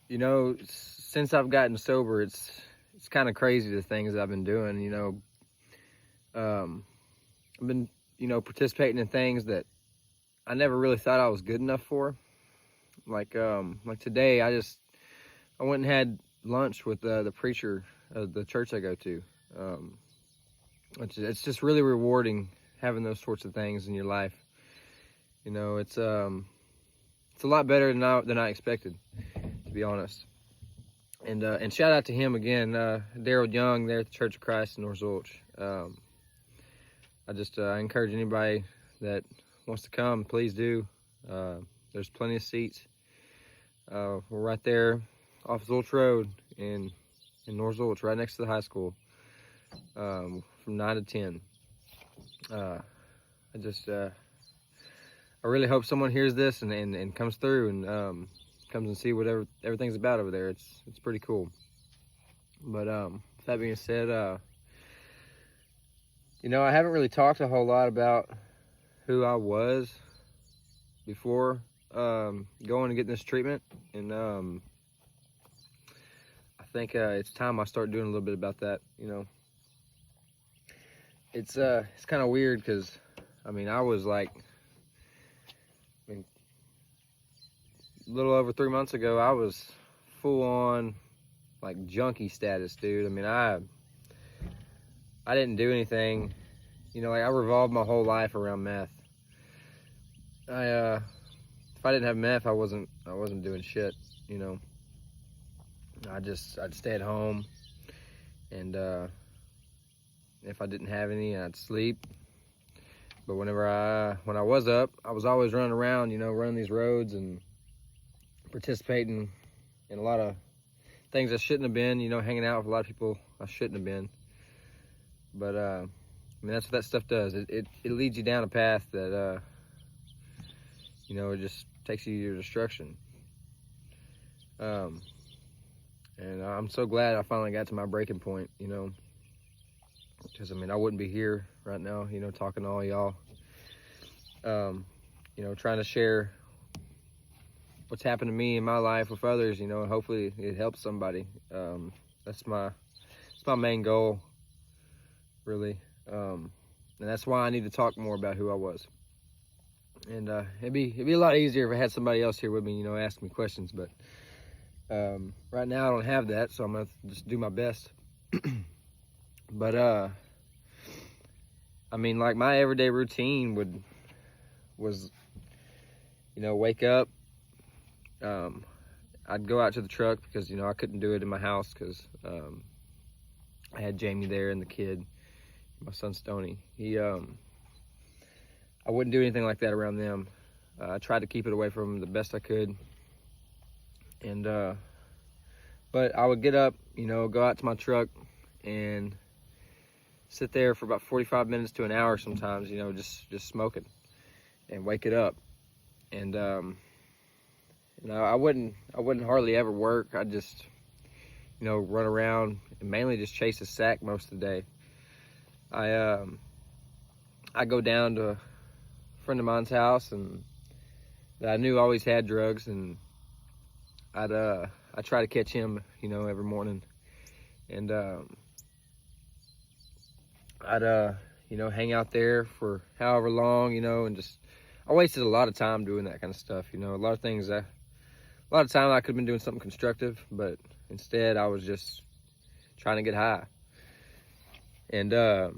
Since I've gotten sober, it's kind of crazy the things that I've been doing. I've been participating in things that I never really thought I was good enough for. Like today, I went and had lunch with the preacher of the church I go to. Um, it's just really rewarding having those sorts of things in your life. It's a lot better than I expected, to be honest. And shout out to him again, Daryl Young there at the Church of Christ in North Zulch. I encourage anybody that wants to come, please do. There's plenty of seats. We're right there off Zulch Road in North Zulch, right next to the high school, from 9 to 10. I really hope someone hears this and comes through and comes and see whatever everything's about over there. It's pretty cool. But with that being said, I haven't really talked a whole lot about who I was before going and getting this treatment, and I think it's time I start doing a little bit about that. It's kind of weird because I was like, a little over 3 months ago, I was full on like junkie status, dude. I didn't do anything, I revolved my whole life around meth. If I didn't have meth, I wasn't doing shit. I'd stay at home, and if I didn't have any, I'd sleep. But when I was up, I was always running around, running these roads and participating in a lot of things I shouldn't have been, hanging out with a lot of people I shouldn't have been. But that's what that stuff does. It leads you down a path that it just takes you to your destruction. And I'm so glad I finally got to my breaking point, because I wouldn't be here right now, talking to all y'all, trying to share what's happened to me in my life with others, and hopefully it helps somebody. That's my main goal, really. And that's why I need to talk more about who I was. And it'd be a lot easier if I had somebody else here with me, ask me questions. But right now I don't have that, so I'm gonna just do my best. But like my everyday routine was wake up. I'd go out to the truck because I couldn't do it in my house because I had Jamie there and the kid, my son Stoney. I wouldn't do anything like that around them. I tried to keep it away from them the best I could. And but I would get up, go out to my truck and sit there for about 45 minutes to an hour sometimes, just smoking, and wake it up. And I wouldn't hardly ever work. I'd just run around and mainly just chase a sack most of the day. I go down to a friend of mine's house and that I knew always had drugs, and I try to catch him, every morning, and I'd hang out there for however long, and just I wasted a lot of time doing that kind of stuff. A lot of things a lot of time I could have been doing something constructive, but instead I was just trying to get high. And I'd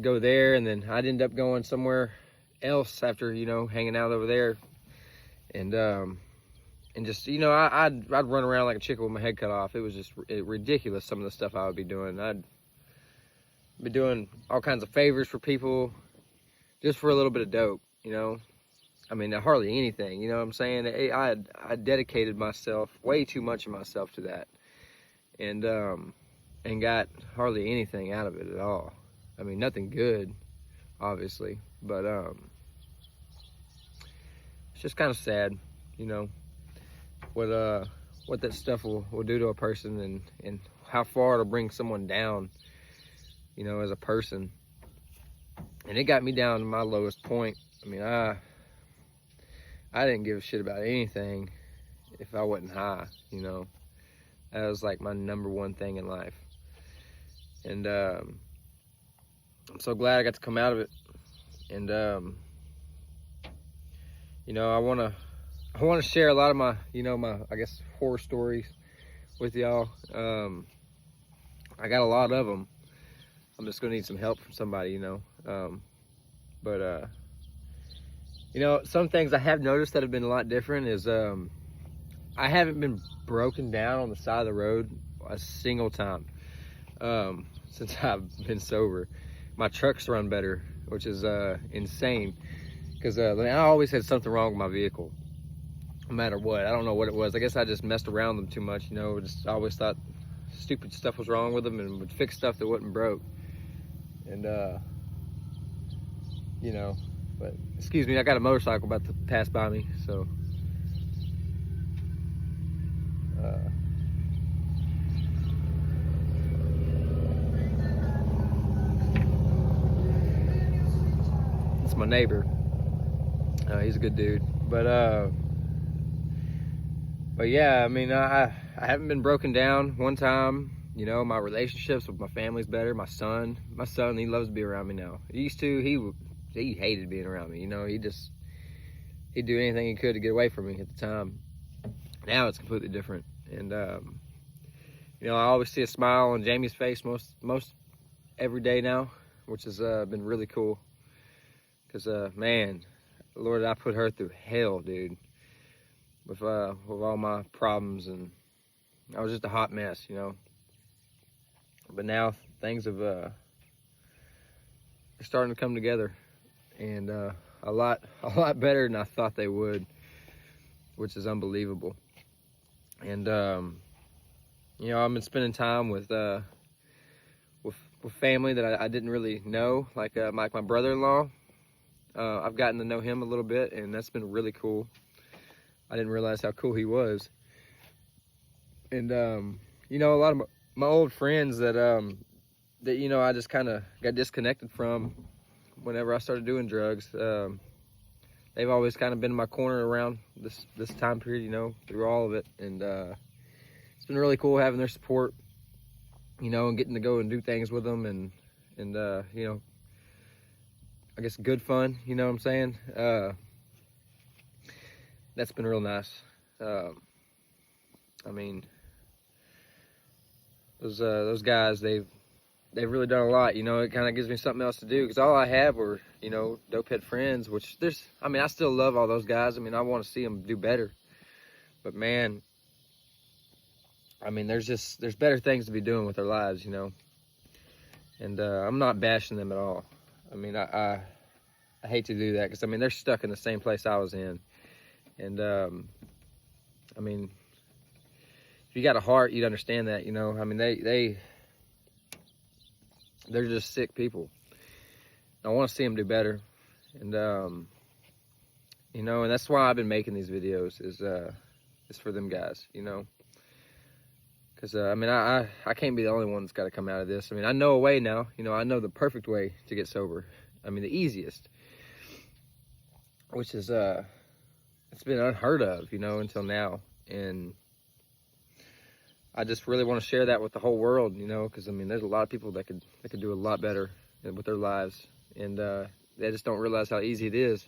go there, and then I'd end up going somewhere else after hanging out over there, and just I'd run around like a chicken with my head cut off. It was just ridiculous, some of the stuff I would be doing. I'd be doing all kinds of favors for people just for a little bit of dope, hardly anything, what I'm saying? I dedicated myself, way too much of myself, to that, and got hardly anything out of it at all. Nothing good, obviously, but it's just kind of sad, what that stuff will do to a person, and how far it'll bring someone down, as a person. And it got me down to my lowest point. I didn't give a shit about anything if I wasn't high, you know. That was like my number one thing in life. And I'm so glad I got to come out of it. And you know, I want to share a lot of my, you know, my, I guess, horror stories with y'all. I got a lot of them. I'm just gonna need some help from somebody, you know. You know, some things I have noticed that have been a lot different is I haven't been broken down on the side of the road a single time since I've been sober. My trucks run better, which is insane, because I always had something wrong with my vehicle, no matter what. I don't know what it was. I guess I just messed around them too much, you know. Just I always thought stupid stuff was wrong with them and would fix stuff that wasn't broke. And you know, but excuse me, I got a motorcycle about to pass by me, so it's my neighbor. He's a good dude, but yeah, I mean, I haven't been broken down one time. You know, my relationships with my family's better. My son, he loves to be around me now. He used to, he hated being around me. You know, he'd do anything he could to get away from me at the time. Now it's completely different. And you know, I always see a smile on Jamie's face most every day now, which has been really cool. Cause man, Lord, I put her through hell, dude, with all my problems, and I was just a hot mess, you know. But now things have are starting to come together, and a lot better than I thought they would, which is unbelievable. And you know, I've been spending time with family that I didn't really know, like my brother-in-law. I've gotten to know him a little bit, and that's been really cool. I didn't realize how cool he was. And you know, a lot of my old friends that you know, I just kind of got disconnected from whenever I started doing drugs. They've always kind of been in my corner around this time period, you know, through all of it. And it's been really cool having their support, you know, and getting to go and do things with them, and you know, I guess good fun, you know what I'm saying? That's been real nice. I mean, those guys, they've really done a lot, you know. It kind of gives me something else to do, because all I had were, you know, dopehead friends, which I mean, I still love all those guys. I mean, I want to see them do better, but man, I mean, there's better things to be doing with their lives, you know. And I'm not bashing them at all. I mean, I hate to do that, because I mean, they're stuck in the same place I was in. And I mean, if you got a heart, you'd understand that, you know. I mean, they're just sick people. I want to see them do better. And you know, and that's why I've been making these videos, is for them guys, you know. Because I mean, I can't be the only one that's got to come out of this. I mean, I know a way now, you know. I know the perfect way to get sober. I mean, the easiest, which is it's been unheard of, you know, until now. And I just really want to share that with the whole world, you know, because I mean, there's a lot of people that could do a lot better with their lives, and they just don't realize how easy it is.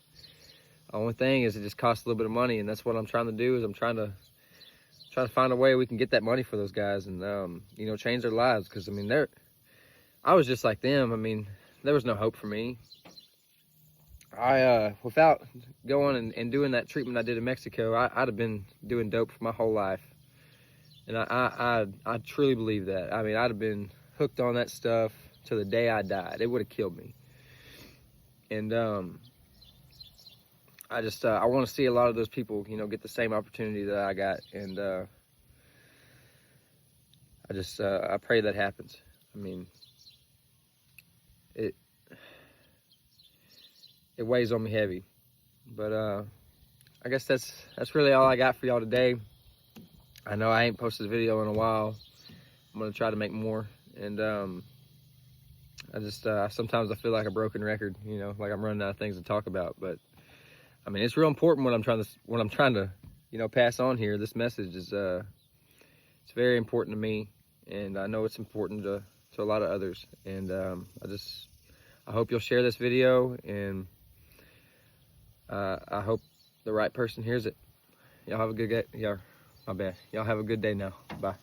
The only thing is, it just costs a little bit of money, and that's what I'm trying to do. Is I'm trying to find a way we can get that money for those guys, and you know, change their lives. Because I mean, I was just like them. I mean, there was no hope for me. Without going and doing that treatment I did in Mexico, I'd have been doing dope for my whole life. And I truly believe that. I mean, I'd have been hooked on that stuff to the day I died. It would have killed me. And I want to see a lot of those people, you know, get the same opportunity that I got. And I pray that happens. I mean, it weighs on me heavy. But I guess that's really all I got for y'all today. I know I ain't posted a video in a while. I'm gonna try to make more. And sometimes I feel like a broken record, you know, like I'm running out of things to talk about. But I mean, it's real important what I'm trying to pass on here. This message is it's very important to me, and I know it's important to a lot of others. And I hope you'll share this video, and I hope the right person hears it. Y'all have a good day. My bad. Y'all have a good day now. Bye.